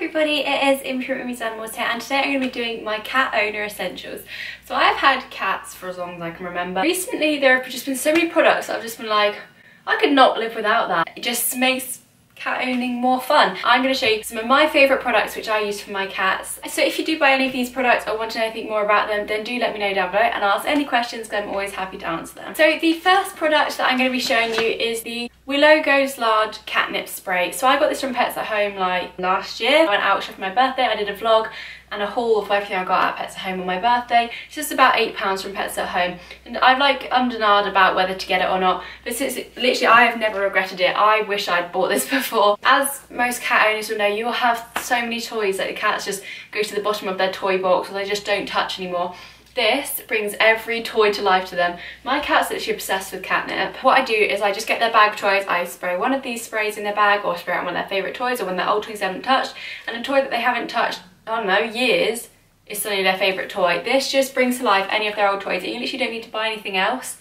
everybody, it is Immy from Imy'sAnimals here, and today I'm going to be doing my cat owner essentials. So I've had cats for as long as I can remember. Recently there have just been so many products that I've just been like, I could not live without that. It just makes cat owning more fun. I'm going to show you some of my favourite products which I use for my cats. So if you do buy any of these products or want to know anything more about them, then do let me know down below and ask any questions because I'm always happy to answer them. So the first product that I'm going to be showing you is the Willow Goes Large catnip spray. So I got this from Pets at Home like last year. I went out for my birthday, I did a vlog and a haul of everything I got at Pets at Home on my birthday. It's just about £8 from Pets at Home, and I've like ummed and ahed about whether to get it or not, but since literally I have never regretted it. I wish I'd bought this before. As most cat owners will know, you will have so many toys that the cats just go to the bottom of their toy box or they just don't touch anymore. This brings every toy to life to them. My cat's literally obsessed with catnip. What I do is I just get their bag of toys, I spray one of these sprays in their bag or spray it on one of their favourite toys or one of their old toys they haven't touched, and a toy that they haven't touched, I don't know, years, is suddenly their favourite toy. This just brings to life any of their old toys. You literally don't need to buy anything else.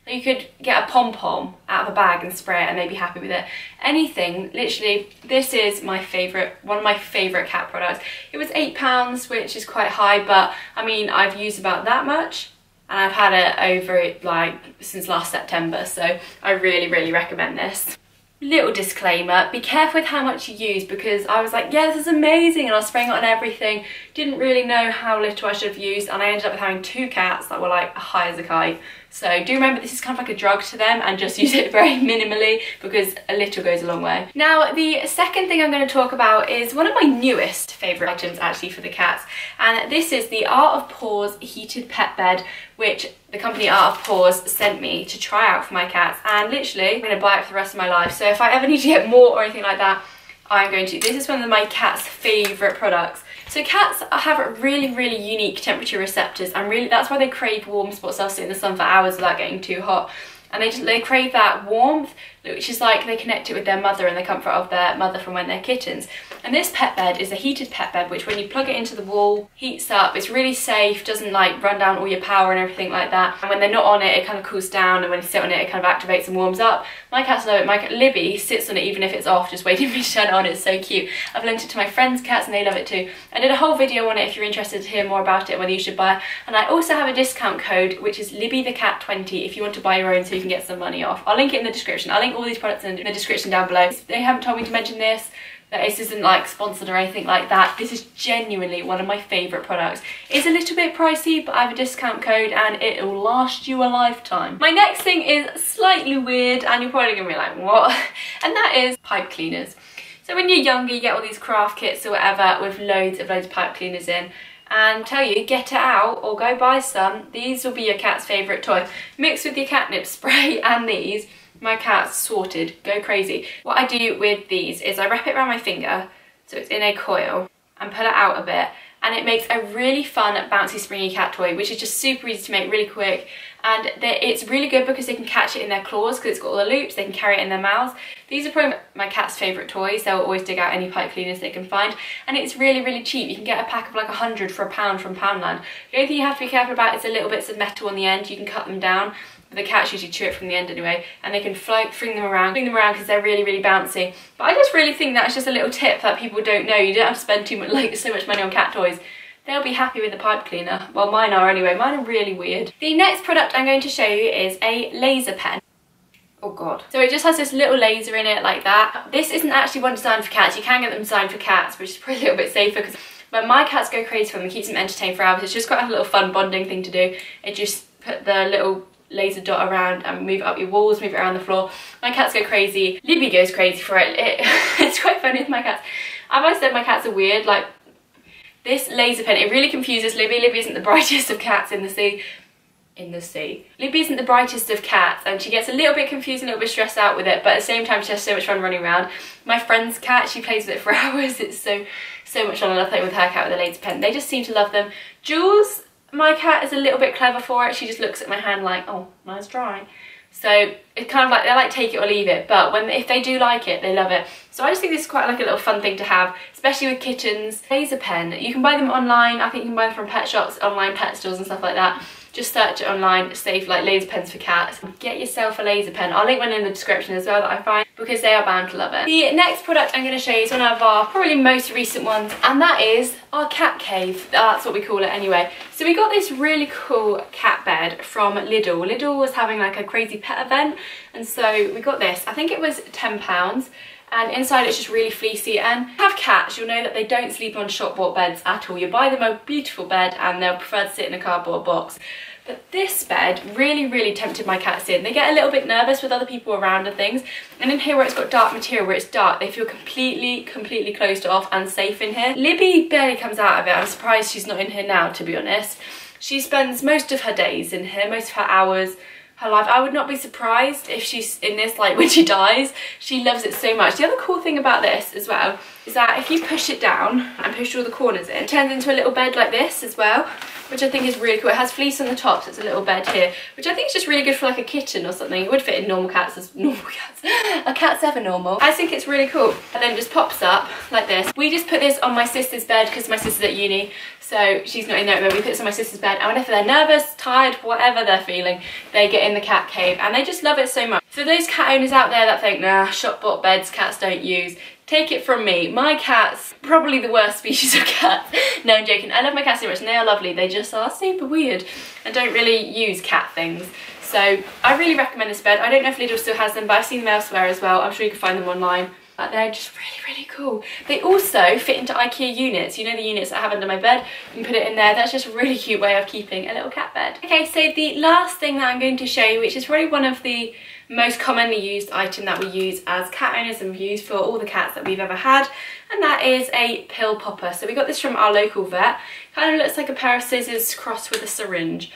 You could get a pom-pom out of a bag and spray it and they'd be happy with it. Anything, literally, this is my favourite, one of my favourite cat products. It was £8, which is quite high, but I mean, I've used about that much and I've had it over like since last September, so I really recommend this. Little disclaimer, be careful with how much you use, because I was like, yeah, this is amazing, and I was spraying it on everything, didn't really know how little I should have used, and I ended up with having 2 cats that were like high as a kite. So do remember this is kind of like a drug to them, and just use it very minimally because a little goes a long way. Now the second thing I'm going to talk about is one of my newest favourite items actually for the cats, and this is the Art of Paws heated pet bed, which the company Art of Paws sent me to try out for my cats, and literally I'm going to buy it for the rest of my life. So if I ever need to get more or anything like that, I'm going to. This is one of my cat's favourite products. So cats have really unique temperature receptors, and that's why they crave warm spots. They'll sit in the sun for hours without getting too hot, and they crave that warmth, which is like they connect it with their mother and the comfort of their mother from when they're kittens. And this pet bed is a heated pet bed, which when you plug it into the wall, heats up. It's really safe, doesn't like run down all your power and everything like that. And when they're not on it, it kind of cools down, and when you sit on it, it kind of activates and warms up. My cats love it. My cat Libby sits on it even if it's off, just waiting for me to turn it on. It's so cute. I've lent it to my friends' cats and they love it too. I did a whole video on it if you're interested to hear more about it and whether you should buy it. And I also have a discount code, which is LibbyTheCat20, if you want to buy your own so you can get some money off. I'll link it in the description. I'll link all these products in the description down below. They haven't told me to mention this, that this isn't like sponsored or anything like that. This is genuinely one of my favourite products. It's a little bit pricey, but I have a discount code and it'll last you a lifetime. My next thing is slightly weird and you're probably gonna be like, what? And that is pipe cleaners. So when you're younger, you get all these craft kits or whatever with loads of pipe cleaners in, and tell you, get it out or go buy some. These will be your cat's favourite toy. Mixed with your catnip spray and these, my cat's sorted, go crazy. What I do with these is I wrap it around my finger so it's in a coil and pull it out a bit, and it makes a really fun bouncy springy cat toy, which is just super easy to make, really quick, and it's really good because they can catch it in their claws because it's got all the loops. They can carry it in their mouths. These are probably my cat's favourite toys. They'll always dig out any pipe cleaners they can find, and it's really cheap. You can get a pack of like 100 for £1 from Poundland. The only thing you have to be careful about is the little bits of metal on the end. You can cut them down, but the cats usually chew it from the end anyway, and they can fling them around because they're really bouncy. But I just really think that's just a little tip that people don't know. You don't have to spend so much money on cat toys. They'll be happy with the pipe cleaner. Well, mine are anyway. Mine are really weird. The next product I'm going to show you is a laser pen. Oh god. So it just has this little laser in it like that. This isn't actually one designed for cats. You can get them designed for cats, which is probably a little bit safer, but my cats go crazy for them. It keeps them entertained for hours. It's just quite a little fun bonding thing to do. It just put the little laser dot around and move it up your walls, move it around the floor. My cats go crazy. Libby goes crazy for it. It's quite funny with my cats. I've always said my cats are weird. Like, this laser pen, it really confuses Libby. Libby isn't the brightest of cats in the sea. Libby isn't the brightest of cats, and she gets a little bit confused, a little bit stressed out with it, but at the same time she has so much fun running around. My friend's cat, she plays with it for hours. It's so much fun. I love playing with her cat with a laser pen. They just seem to love them. Joules, my cat, is a little bit clever for it. She just looks at my hand like, oh, mine's dry. So it's kind of like, they like take it or leave it, but if they do like it, they love it. So I just think this is quite like a little fun thing to have, especially with kittens. Laser pen, you can buy them online. I think you can buy them from pet shops, online pet stores and stuff like that. just search it online, save like laser pens for cats. Get yourself a laser pen. I'll link one in the description as well that I find, because they are bound to love it. The next product I'm going to show you is one of our probably most recent ones, and that is our cat cave. That's what we call it anyway. So we got this really cool cat bed from Lidl. Lidl was having like a crazy pet event, and so we got this. I think it was £10. And inside it's just really fleecy, and if you have cats, you'll know that they don't sleep on shop bought beds at all. You buy them a beautiful bed and they'll prefer to sit in a cardboard box. But this bed really tempted my cats in. They get a little bit nervous with other people around and things, and in here where it's got dark material, where it's dark, they feel completely closed off and safe in here. Libby barely comes out of it. I'm surprised she's not in here now, to be honest. She spends most of her days in here, most of her hours, her life. I would not be surprised if she's in this like when she dies. She loves it so much. The other cool thing about this as well is that if you push it down and push all the corners in, it turns into a little bed like this as well, which I think is really cool. It has fleece on the top, so it's a little bed here, which I think is just really good for like a kitten or something. It would fit in normal cats as normal cats. Are cats ever normal? I think it's really cool. And then it just pops up like this. We just put this on my sister's bed because my sister's at uni, so she's not in there, but we put this on my sister's bed, and whenever they're nervous, tired, whatever they're feeling, they get in the cat cave and they just love it so much. For those cat owners out there that think, nah, shop bought beds cats don't use, take it from me, my cats, probably the worst species of cats. No, I'm joking. I love my cats so much and they are lovely. They just are super weird and don't really use cat things. So I really recommend this bed. I don't know if Lidl still has them, but I've seen them elsewhere as well. I'm sure you can find them online. But they're just really cool. They also fit into IKEA units. You know, the units that I have under my bed, you can put it in there. That's just a really cute way of keeping a little cat bed. Okay, so the last thing that I'm going to show you, which is probably one of the most commonly used item that we use as cat owners and we've used for all the cats that we've ever had, and that is a pill popper. So we got this from our local vet. Kind of looks like a pair of scissors crossed with a syringe.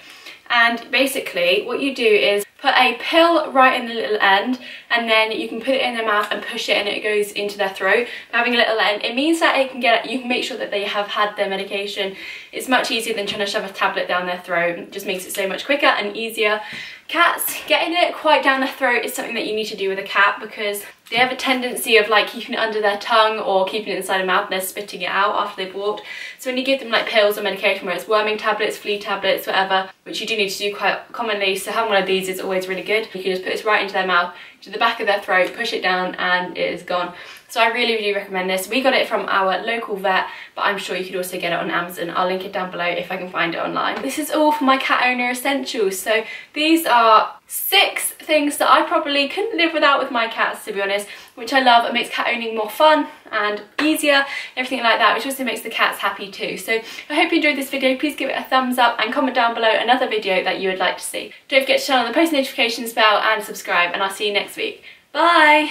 And basically what you do is put a pill right in the little end, and then you can put it in their mouth and push it and it goes into their throat. Having a little end, it means that you can make sure that they have had their medication. It's much easier than trying to shove a tablet down their throat. It just makes it so much quicker and easier. Cats, getting it quite down their throat is something that you need to do with a cat, because they have a tendency of like keeping it under their tongue or keeping it inside their mouth and they're spitting it out after they've walked. So when you give them like pills or medication, where it's worming tablets, flea tablets, whatever, which you do need to do quite commonly, so having one of these is always really good. You can just put this right into their mouth, to the back of their throat, push it down and it is gone. So I really recommend this. We got it from our local vet, but I'm sure you could also get it on Amazon. I'll link it down below if I can find it online. This is all for my cat owner essentials. So these are 6 things that I probably couldn't live without with my cats, to be honest, which I love. It makes cat owning more fun and easier, everything like that, which also makes the cats happy too. So I hope you enjoyed this video. Please give it a thumbs up and comment down below another video that you would like to see. Don't forget to turn on the post notifications bell and subscribe, and I'll see you next week. Bye!